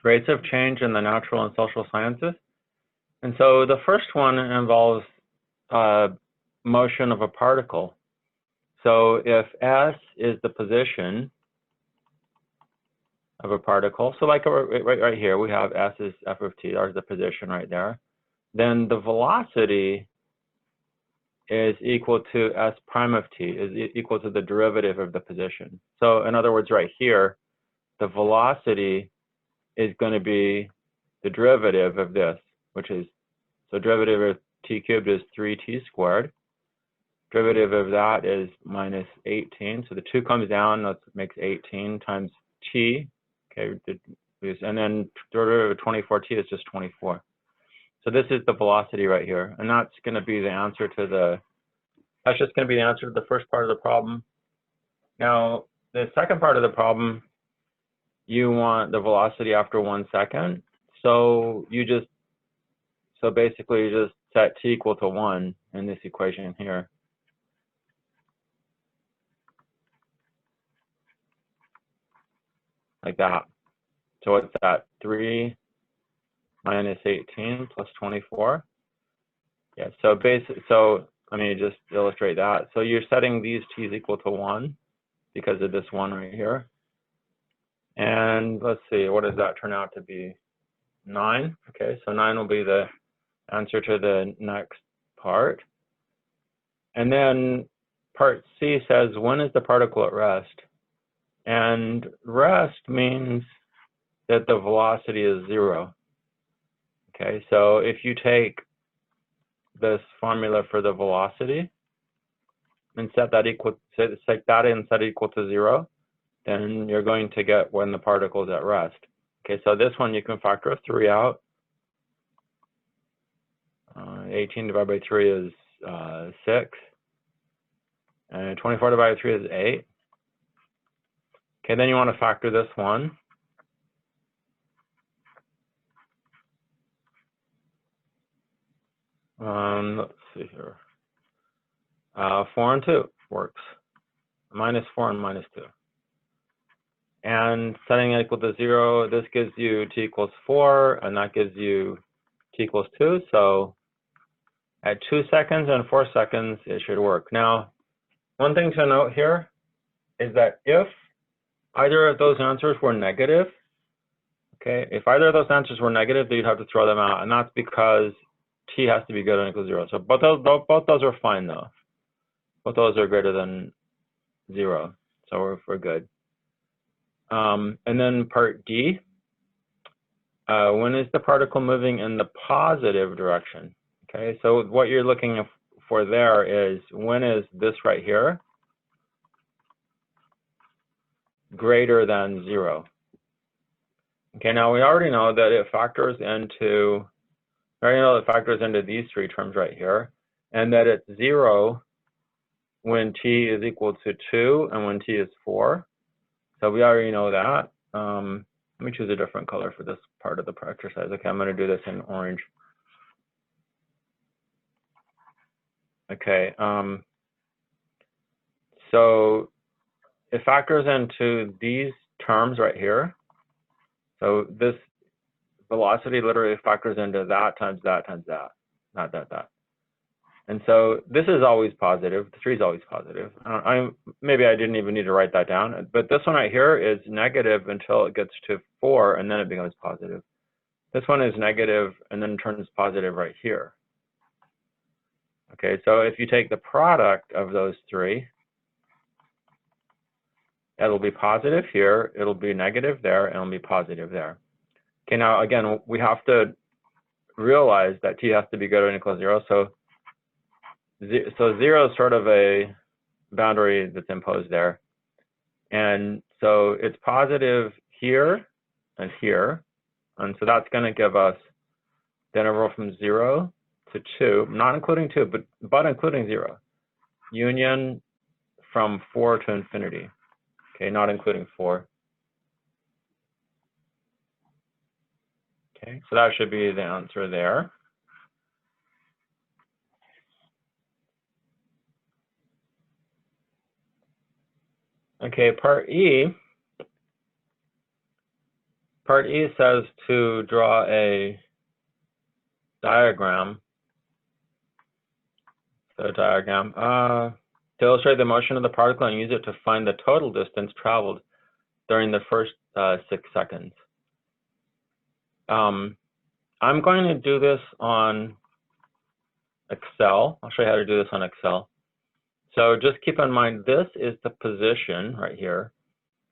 rates of change in the natural and social sciences. And so the first one involves motion of a particle. So if S is the position of a particle, so like right here, we have S is f of t, there's the position right there. Then the velocity is equal to S prime of t, is equal to the derivative of the position. So in other words, right here, the velocity is going to be the derivative of this, which is, so derivative of t cubed is 3t squared. Derivative of that is minus 18. So the 2 comes down, that makes 18 times t. Okay, and then derivative of 24t is just 24. So this is the velocity right here, and that's going to be the answer to the, that's just going to be the answer to the first part of the problem. Now, the second part of the problem, you want the velocity after 1 second. So you just, so basically you just set t equal to 1 in this equation here. Like that. So what's that? 3 minus 18 plus 24. Yeah, so so let me just illustrate that. So you're setting these t's equal to 1 because of this 1 right here. And let's see, what does that turn out to be? 9. Okay, so 9 will be the answer to the next part. And then part C says, when is the particle at rest? And rest means that the velocity is 0. Okay, so if you take this formula for the velocity and set that equal, set that and set it equal to 0, then you're going to get when the particle is at rest. Okay, so this one you can factor a 3 out. 18 divided by 3 is 6. And 24 divided by 3 is 8. Okay, then you want to factor this one. Let's see here. 4 and 2 works. Minus 4 and minus 2. And setting it equal to 0, this gives you t equals 4, and that gives you t equals 2. So at 2 seconds and 4 seconds, it should work. Now, one thing to note here is that if either of those answers were negative, okay, if either of those answers were negative, then you'd have to throw them out, and that's because t has to be greater than or equal to 0. So both those are fine though. Both those are greater than 0, so we're good. And then part D, when is the particle moving in the positive direction? Okay, so what you're looking for there is, when is this right here greater than 0? Okay, now we already know that it factors into, these 3 terms right here, and that it's 0 when t is equal to 2 and when t is 4. So we already know that. Let me choose a different color for this part of the exercise. Okay, I'm going to do this in orange. Okay, so it factors into these terms right here. So this velocity literally factors into that times that times that, not that. And so this is always positive. The 3 is always positive. Maybe I didn't even need to write that down. But this one right here is negative until it gets to 4, and then it becomes positive. This one is negative and then turns positive right here. Okay, so if you take the product of those 3, it'll be positive here, it'll be negative there, and it'll be positive there. Okay, now again, we have to realize that t has to be greater than or equal to 0. So 0 is sort of a boundary that's imposed there. And so it's positive here and here. And so that's going to give us the interval from 0 to 2, not including 2, but including 0. Union from 4 to infinity. Okay, not including 4. Okay, so that should be the answer there. Okay, part E. Part E says to draw a diagram. So diagram, to illustrate the motion of the particle and use it to find the total distance traveled during the first 6 seconds. I'm going to do this on Excel. I'll show you how to do this on Excel. So just keep in mind, this is the position right here.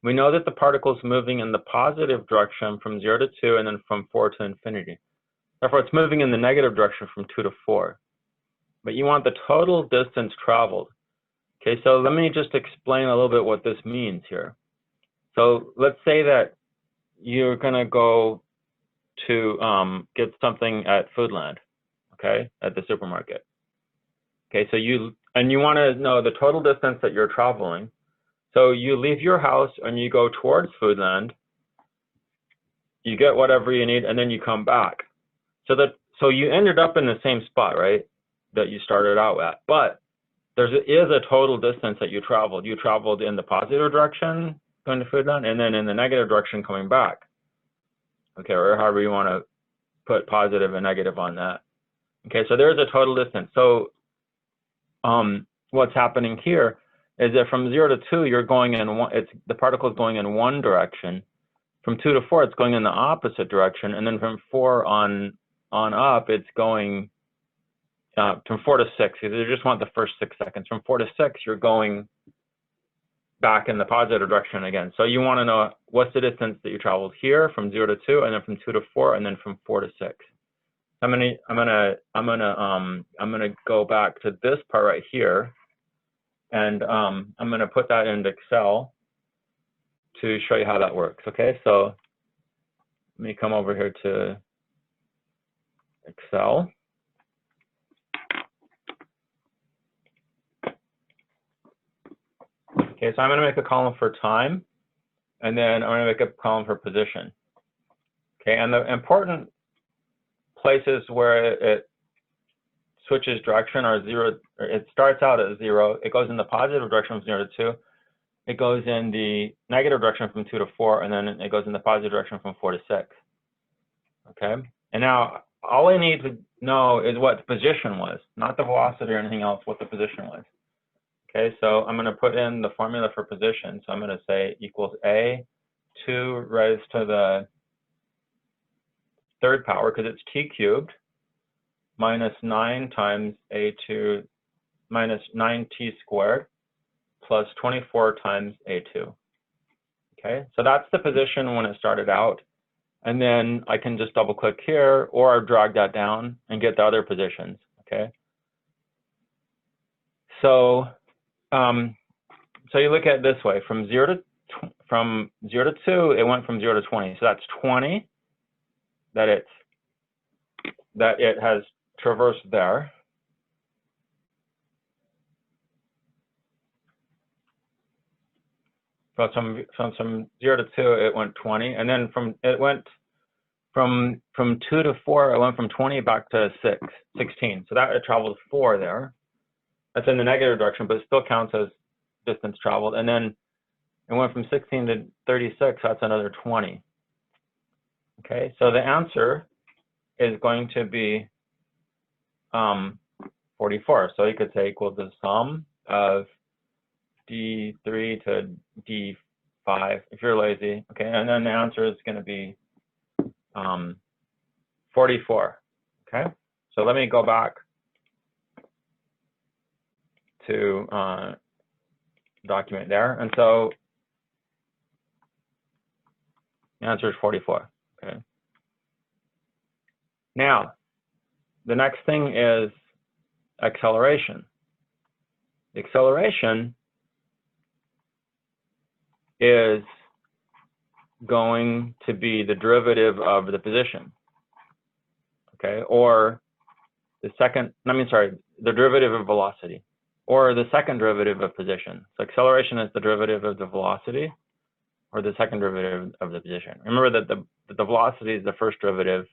We know that the particle is moving in the positive direction from 0 to 2 and then from 4 to infinity. Therefore, it's moving in the negative direction from 2 to 4. But you want the total distance traveled. Okay, so let me just explain a little bit what this means here. So let's say that you're going to go to get something at Foodland, okay, at the supermarket. Okay, so you want to know the total distance that you're traveling. So you leave your house and you go towards Foodland, you get whatever you need, and then you come back. So you ended up in the same spot, right, that you started out at. But there is a total distance that you traveled. You traveled in the positive direction going to Foodland, and then in the negative direction coming back. Okay, or however you want to put positive and negative on that. Okay, so there's a total distance. So what's happening here is that from 0 to 2, you're going in the particle is going in one direction. From 2 to 4, it's going in the opposite direction, and then from 4 on up, it's going from 4 to 6. You just want the first 6 seconds. From 4 to 6, you're going back in the positive direction again. So you want to know what's the distance that you traveled here from 0 to 2, and then from 2 to 4, and then from 4 to 6. I'm gonna go back to this part right here, and I'm gonna put that into Excel to show you how that works. Okay, so let me come over here to Excel. Okay, so I'm going to make a column for time, and then I'm going to make a column for position. Okay, and the important places where it switches direction are 0. It starts out at 0. It goes in the positive direction from 0 to 2. It goes in the negative direction from 2 to 4, and then it goes in the positive direction from 4 to 6. Okay, and now all I need to know is what the position was, not the velocity or anything else, what the position was. Okay, so I'm going to put in the formula for position. So I'm going to say equals a 2 raised to the 3rd power, because it's t cubed, minus 9 times a2 minus 9t squared plus 24 times a2. Okay, so that's the position when it started out. And then I can just double click here or drag that down and get the other positions. Okay, so so you look at it this way: from 0 to 2, it went from 0 to 20. So that's 20 that it has traversed there. So from 0 to 2, it went 20, and then from 2 to 4, it went from 20 back to 16. So that it traveled 4 there. That's in the negative direction, but it still counts as distance traveled. And then it went from 16 to 36. That's another 20. Okay, so the answer is going to be 44. So you could say equals the sum of D3 to D5 if you're lazy. Okay, and then the answer is going to be 44. Okay, so let me go back to document there, and so the answer is 44. Okay. Now, the next thing is acceleration. The acceleration is going to be the derivative of the position. Okay, or the derivative of velocity, or the second derivative of position. So acceleration is the derivative of the velocity, or the second derivative of the position. Remember that the velocity is the first derivative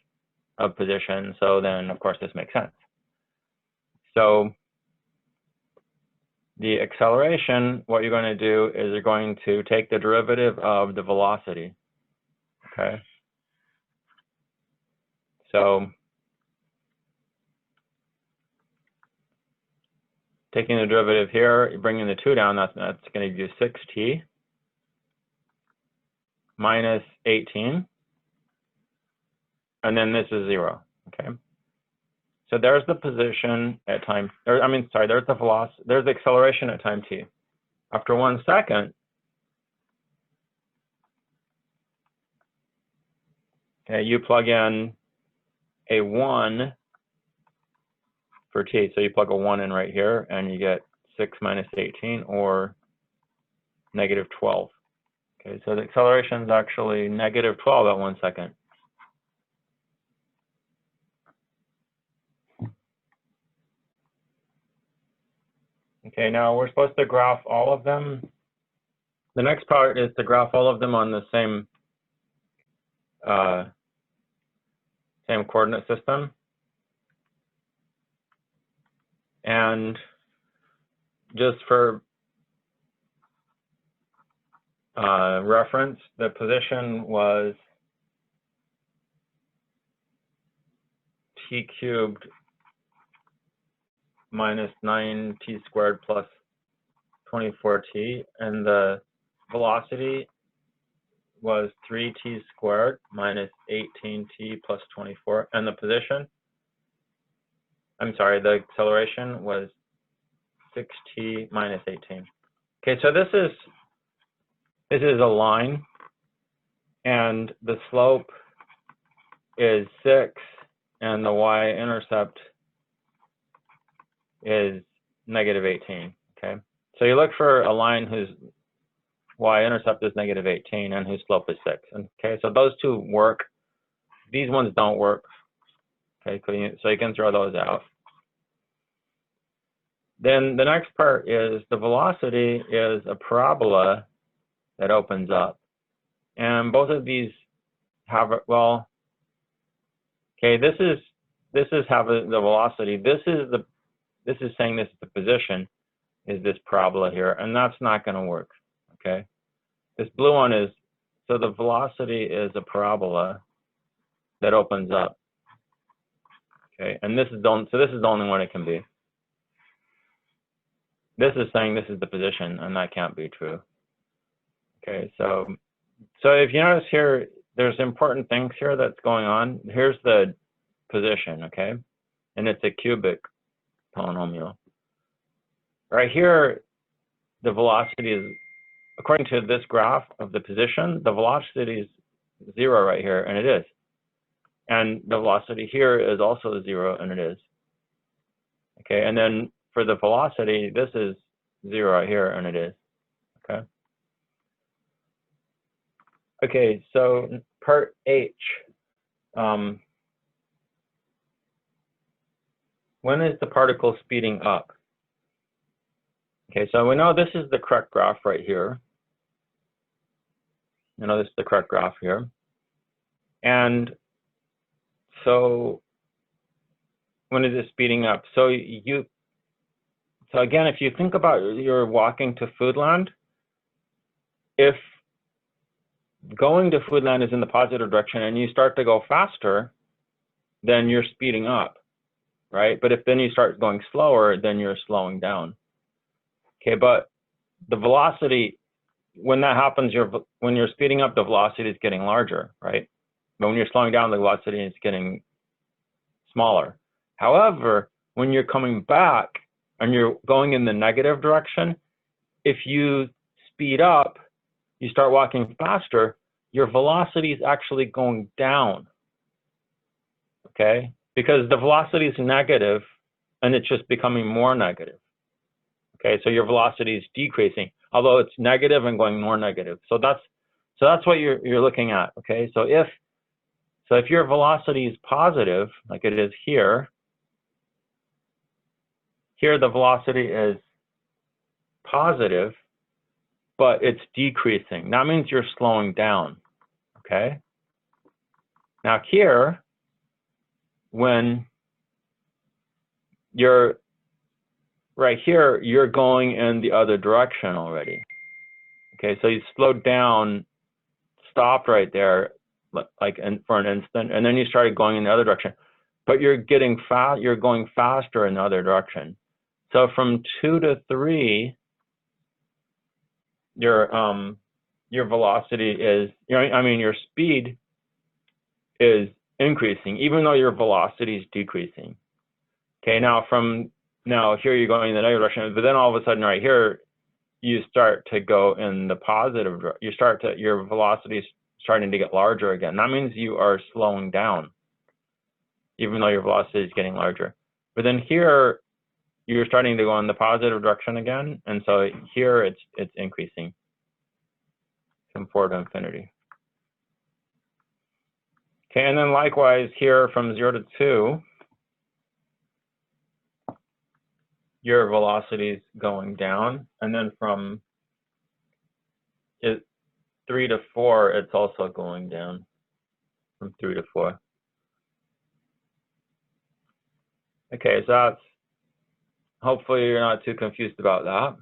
of position, so then of course this makes sense. So the acceleration, what you're going to do is you're going to take the derivative of the velocity. Okay, So taking the derivative here, bringing the 2 down, that's going to give you 6t minus 18. And then this is 0, okay? So there's the position at time, or I mean, sorry, there's the velocity, there's the acceleration at time t. After 1 second, okay, you plug in a 1 for t. So you plug a 1 in right here, and you get 6 minus 18, or negative 12. Okay, so the acceleration is actually negative 12 at 1 second. Okay, now we're supposed to graph all of them. The next part is to graph all of them on the same coordinate system. And just for reference, the position was t cubed minus 9t squared plus 24t, and the velocity was 3t squared minus 18t plus 24, and the position, I'm sorry, the acceleration was 6t minus 18. Okay, so this is a line, and the slope is 6, and the y-intercept is negative 18, okay? So you look for a line whose y-intercept is negative 18 and whose slope is 6, okay? So those two work. These ones don't work, okay? So you can throw those out. Then the next part is the velocity is a parabola that opens up. And both of these have, well, okay, this is have the velocity. This is saying this is the position, is this parabola here, and that's not going to work, okay? This blue one is, so the velocity is a parabola that opens up, okay? And this is the only one it can be. This is saying this is the position, and that can't be true. Okay, so if you notice here, there's important things here that's going on. Here's the position, okay? And it's a cubic polynomial. Right here, the velocity is, according to this graph of the position, the velocity is 0 right here, and it is. And the velocity here is also 0, and it is. Okay, and then for the velocity, this is 0 right here, and it is. Okay. Okay, so part H. When is the particle speeding up? Okay, so we know this is the correct graph right here. You know, this is the correct graph here. And so when is it speeding up? So again, if you think about you're walking to Foodland, if going to Foodland is in the positive direction and you start to go faster, then you're speeding up, right? But if then you start going slower, then you're slowing down. Okay, but the velocity, when that happens, when you're speeding up, the velocity is getting larger, right? But when you're slowing down, the velocity is getting smaller. However, when you're coming back and you're going in the negative direction, if you speed up, you start walking faster, your velocity is actually going down, okay? Because the velocity is negative and it's just becoming more negative. Okay, so your velocity is decreasing, although it's negative and going more negative. So that's what you're looking at. Okay, so if your velocity is positive, like it is here, here the velocity is positive, but it's decreasing. That means you're slowing down. Okay. Now here, when you're right here, you're going in the other direction already. Okay, so you slowed down, stopped right there, like for an instant, and then you started going in the other direction, but you're going faster in the other direction. So from 2 to 3, your velocity is, your speed is increasing, even though your velocity is decreasing. Okay, now here you're going in the negative direction, but then all of a sudden right here, you start to go in the positive direction. Your velocity is starting to get larger again. That means you are slowing down, even though your velocity is getting larger. But then here, you're starting to go in the positive direction again, and so here it's increasing from 4 to infinity. Okay, and then likewise here from 0 to 2, your velocity is going down, and then from 3 to 4, it's also going down from 3 to 4. Okay, so that's, hopefully you're not too confused about that.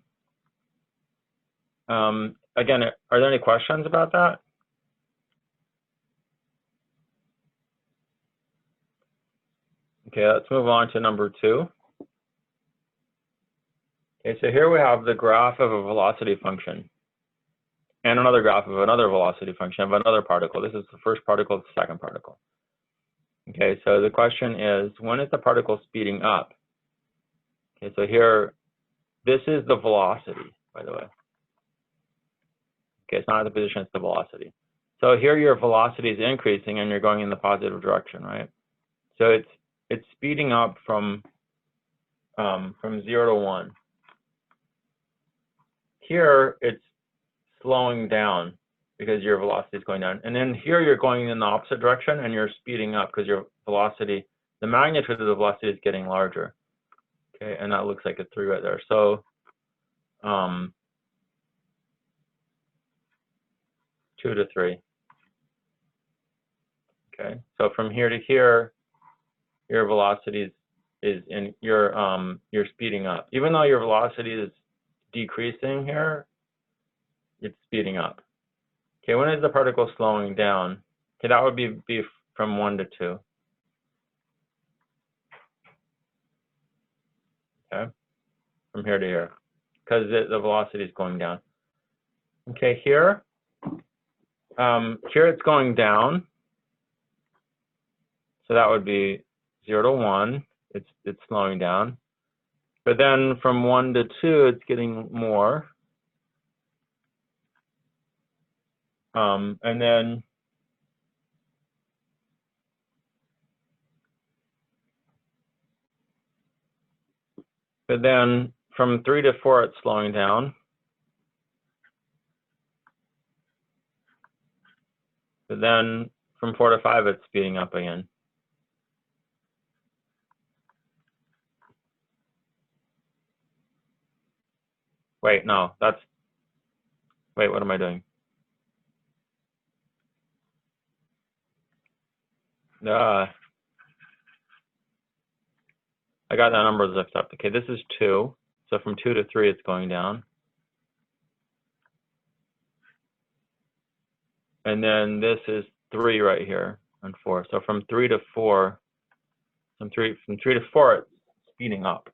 Again, are there any questions about that? Okay, let's move on to number 2. Okay, so here we have the graph of a velocity function and another graph of another velocity function of another particle. This is the first particle, the second particle. Okay, so the question is, when is the particle speeding up? Okay, so here, this is the velocity, by the way. Okay, it's not the position, it's the velocity. So here your velocity is increasing and you're going in the positive direction, right? So it's speeding up from 0 to 1. Here it's slowing down because your velocity is going down. And then here you're going in the opposite direction and you're speeding up because your velocity, the magnitude of the velocity is getting larger. Okay, and that looks like a 3 right there. So 2 to 3. Okay, so from here to here, your velocity is in you're speeding up. Even though your velocity is decreasing here, it's speeding up. Okay, when is the particle slowing down? Okay, that would be from 1 to 2. Okay, from here to here, because the velocity is going down. Okay, here it's going down. So that would be 0 to 1. It's slowing down. But then from 1 to 2, it's getting more. And then from 3 to 4, it's slowing down. But then from 4 to 5, it's speeding up again. Wait, no, wait, what am I doing? I got that number zipped up. Okay, this is 2. So from 2 to 3, it's going down. And then this is 3 right here, and 4. So from 3 to 4, from 3 to 4, it's speeding up.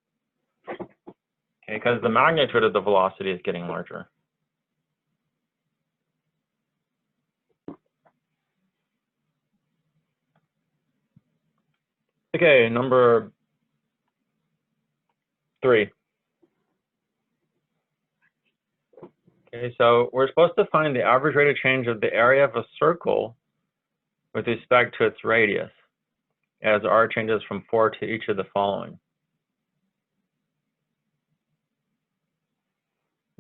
Okay, because the magnitude of the velocity is getting larger. Okay, number 3. Okay, so we're supposed to find the average rate of change of the area of a circle with respect to its radius, as r changes from 4 to each of the following.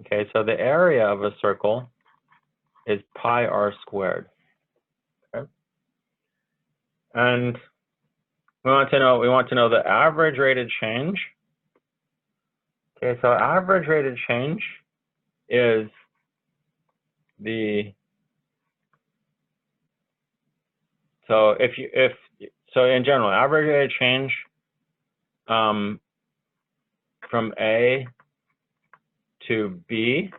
Okay, so the area of a circle is pi r squared. Okay, and we want to know the average rate of change. Okay, so average rate of change is so in general, average rate of change from A to B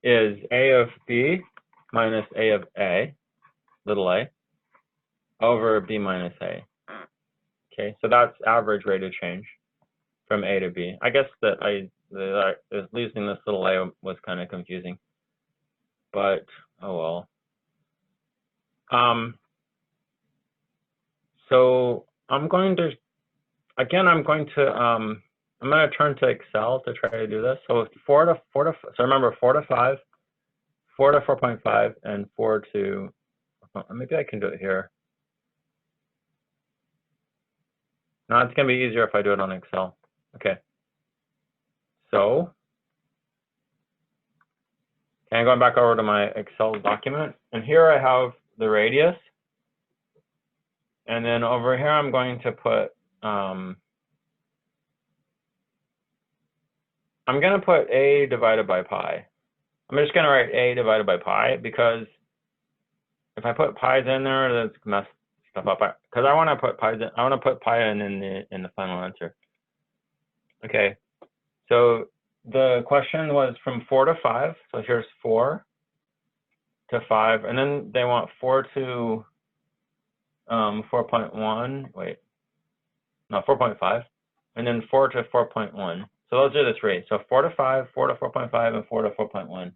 is A of B minus A of A, little a. over B minus A. Okay, so that's average rate of change from A to B. I guess that losing this little a was kind of confusing, but oh well. So I'm going to turn to Excel to try to do this. So 4 to 5, 4 to 4.5, and 4 to, maybe I can do it here. No, it's going to be easier if I do it on Excel. Okay. So, going back over to my Excel document, and here I have the radius. And then over here, I'm going to put, I'm going to put A divided by pi. I'm just going to write A divided by pi, because if I put pi's in there, that's mess stuff up. Because I want to put pi's in, I want to put pi in the final answer. Okay, so the question was from 4 to 5. So here's 4 to 5, and then they want 4 to 4.1. Wait, no, 4.5, and then 4 to 4.1. So those are the three. So 4 to 5, 4 to 4.5, and 4 to 4.1.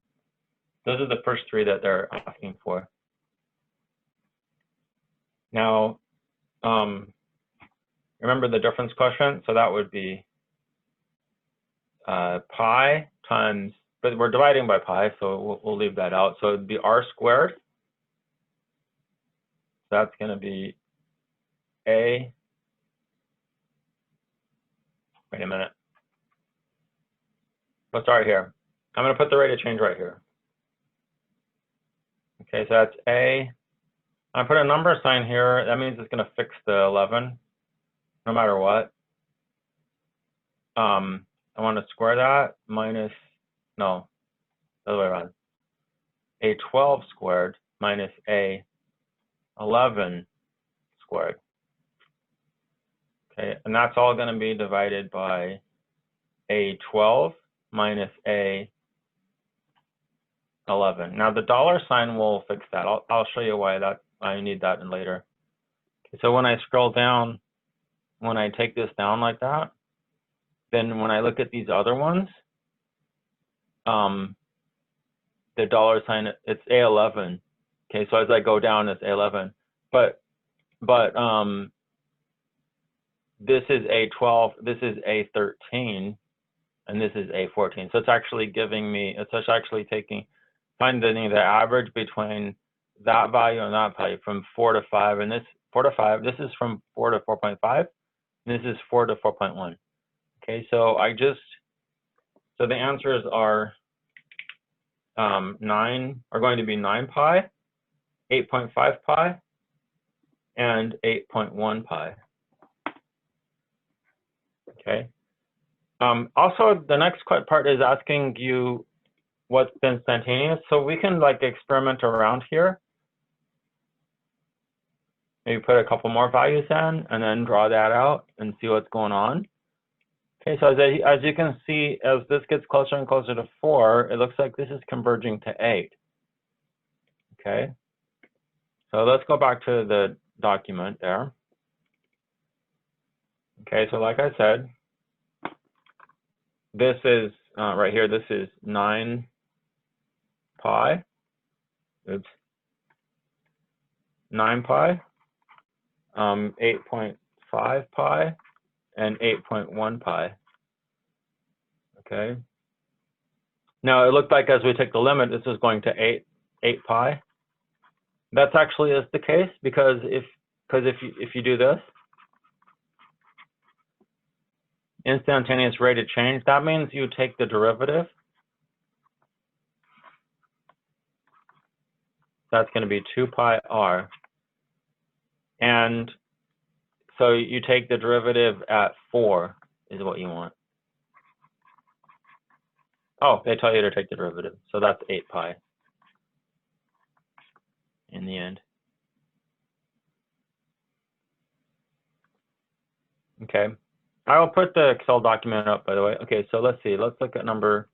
Those are the first three that they're asking for. Now, remember the difference quotient? So that would be pi times, but we're dividing by pi, so we'll leave that out. So it'd be r squared. That's going to be a, wait a minute. Let's start here. I'm going to put the rate of change right here. Okay, so that's a. I put a number sign here. That means it's going to fix the 11, no matter what. I want to square that minus, no, the other way around. A 12 squared minus a 11 squared. Okay, and that's all going to be divided by a 12 minus a 11. Now the dollar sign will fix that. I'll show you why that I need that in later. Okay, so when I scroll down, when I take this down like that, then when I look at these other ones, the dollar sign, it's A11. Okay, so as I go down, it's A11. But this is A12, this is A13, and this is A14. So it's actually giving me, it's actually finding the average between that value and that value from 4 to 5. And this 4 to 5, this is from 4 to 4.5, and this is 4 to 4.1. Okay, so so the answers are 9 are going to be 9 pi, 8.5 pi, and 8.1 pi. Okay. Also, the next part is asking you what's instantaneous. So we can like experiment around here. Maybe put a couple more values in and then draw that out and see what's going on. Okay, so as you can see, as this gets closer and closer to 4, it looks like this is converging to 8. Okay, so let's go back to the document there. Okay, so like I said, this is right here, this is 9 pi, oops, 9 pi, 8.5 pi, and 8.1 pi. Okay. Now it looked like as we take the limit, this is going to 8 pi. That's actually is the case because if you do this, instantaneous rate of change, that means you take the derivative. That's going to be 2 pi r. And so you take the derivative at 4 is what you want. Oh, they tell you to take the derivative. So that's 8 pi in the end. Okay. I will put the Excel document up, by the way. Okay, so let's see. Let's look at number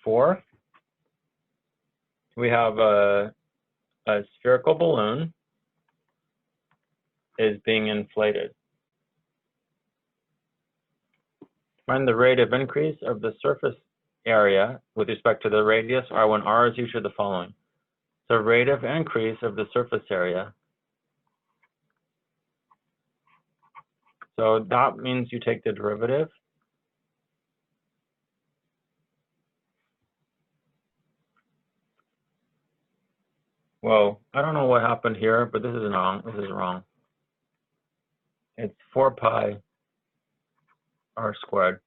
4. We have a spherical balloon is being inflated. Find the rate of increase of the surface area with respect to the radius r when r is equal to the following. So rate of increase of the surface area. So that means you take the derivative. Whoa, I don't know what happened here, but this is wrong. This is wrong. It's 4 pi r squared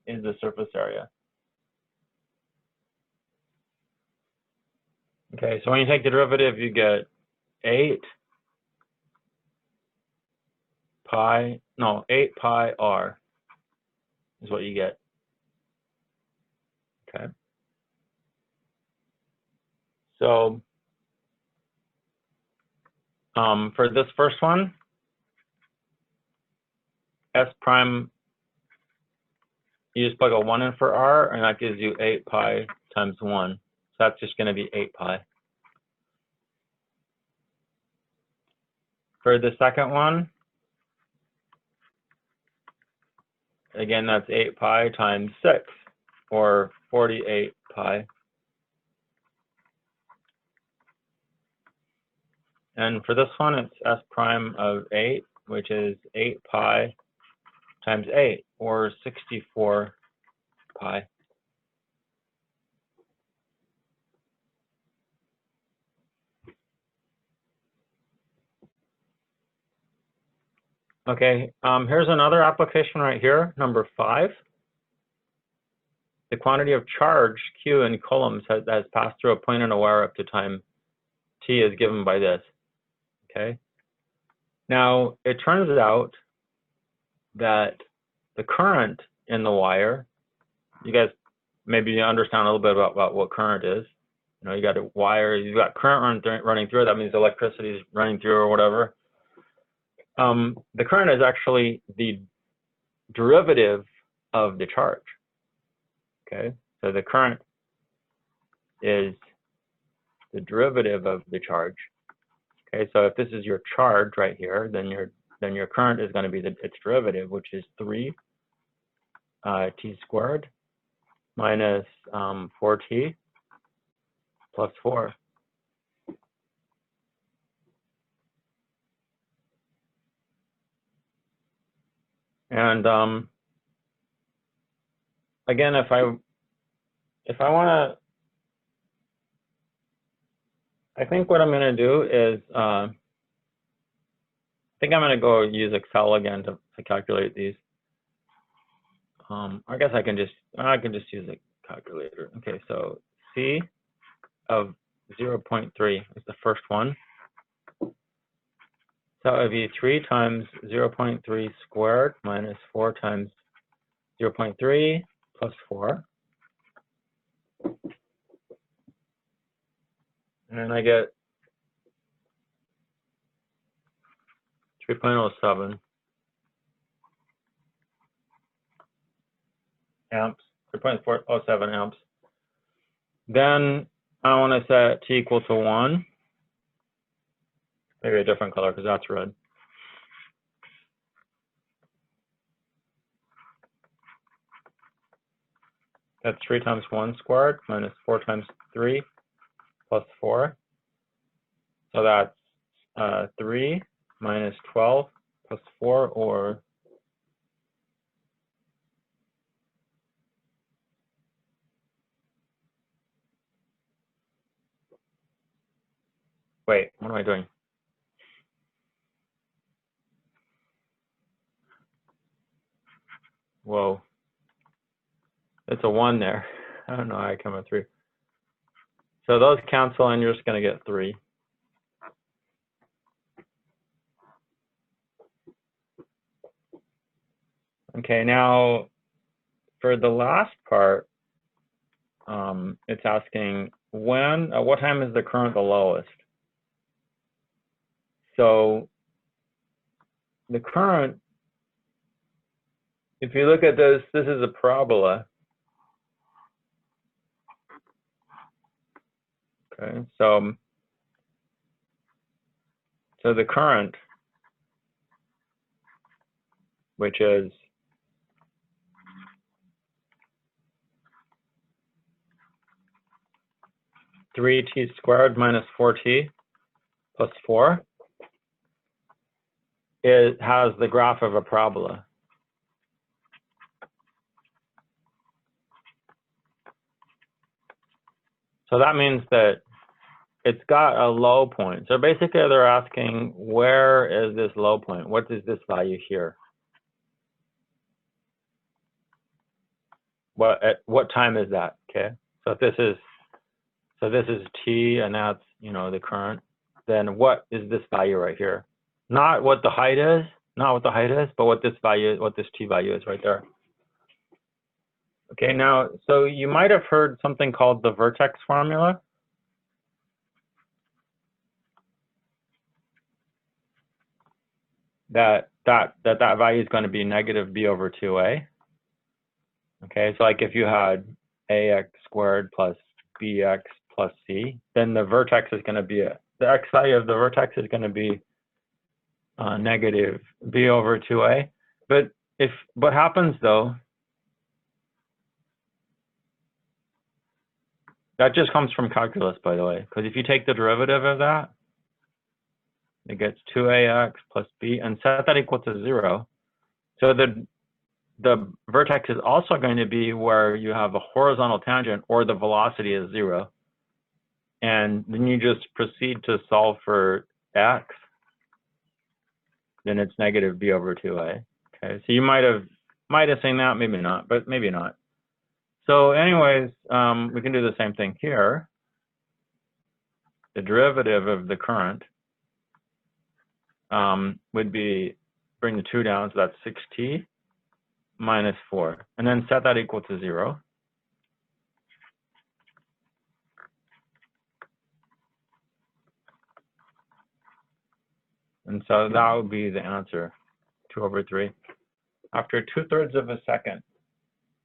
is the surface area. Okay, so when you take the derivative, you get 8 pi r is what you get. Okay. So for this first one, S prime, you just plug a 1 in for r, and that gives you 8 pi times 1. So that's just going to be 8 pi. For the second one, again, that's 8 pi times 6, or 48 pi. And for this one, it's S prime of 8, which is 8 pi times 8, or 64 pi. Okay, here's another application right here, number 5. The quantity of charge, Q in coulombs, has passed through a planar wire up to time t is given by this. Okay. Now, it turns out that the current in the wire, you guys maybe understand a little bit about what current is. You know, you got a wire, you've got current running through it. That means electricity is running through or whatever. The current is actually the derivative of the charge. Okay, so the current is the derivative of the charge. Okay, so if this is your charge right here, then your current is going to be its derivative, which is 3 t squared minus 4t plus 4. And again, if I want to, I think what I'm going to do is, I think I'm going to go use Excel again to calculate these. I guess I can just use a calculator. Okay, so C of 0.3 is the first one. So it would be 3 times 0.3 squared minus 4 times 0.3 plus 4. And I get 3.07 amps, 3.407 amps. Then I want to set t equal to 1. Maybe a different color because that's red. That's 3 times 1 squared minus 4 times 3 plus 4. So that's 3 minus 12 plus 4, or wait, what am I doing? Whoa. It's a 1 there. I don't know how I come at 3. So those cancel and you're just going to get 3. Okay, now for the last part, it's asking what time is the current the lowest? So the current, if you look at this is a parabola. Okay, so So the current, which is three t squared minus 4t plus 4, it has the graph of a parabola. So that means that it's got a low point. So basically they're asking, where is this low point? What is this value here? At what time is that? Okay. So if this is t, and that's, you know, the current, then what is this value right here? Not what the height is, but what this value, what this t value is right there. Okay, now, so you might have heard something called the vertex formula. That value is going to be negative b over 2a. Okay, so like if you had ax squared plus bx plus c, then the vertex is going to be the x value of the vertex is going to be negative b over 2a. But if what happens though, that just comes from calculus, by the way, because if you take the derivative of that, it gets 2ax plus b, and set that equal to 0. So the vertex is also going to be where you have a horizontal tangent or the velocity is 0. And then you just proceed to solve for x. Then it's negative b over 2a. Okay, so you might have seen that, maybe not, but maybe not. So anyways, we can do the same thing here. The derivative of the current would be, bring the 2 down, so that's 6t minus 4. And then set that equal to 0. And so that would be the answer, 2 over 3. After 2/3 of a second.